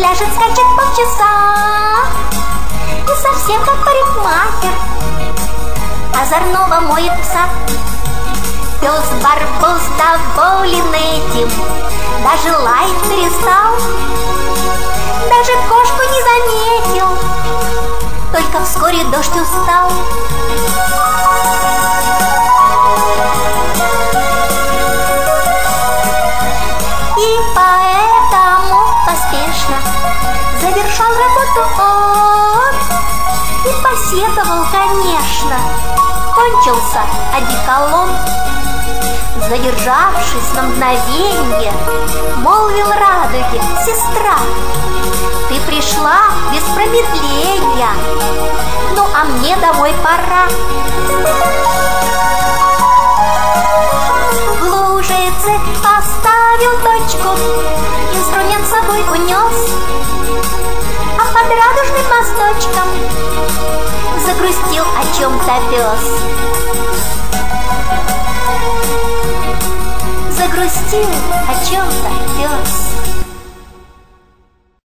пляшет, скачет полчаса, и совсем как парикмахер озорного моет пса. Пес Барбос доволен этим, даже лаять перестал, даже кошку не заметил, только вскоре дождь устал. И поэтому поспешно завершал работу он и посетовал, конечно, кончился одеколон. Задержавшись на мгновенье, молвил радуге: сестра, ты пришла без промедления, ну а мне домой пора. В лужице поставил точку, инструмент с собой унес, а под радужным мосточком загрустил о чем-то пес. Загрустил о чем-то пес.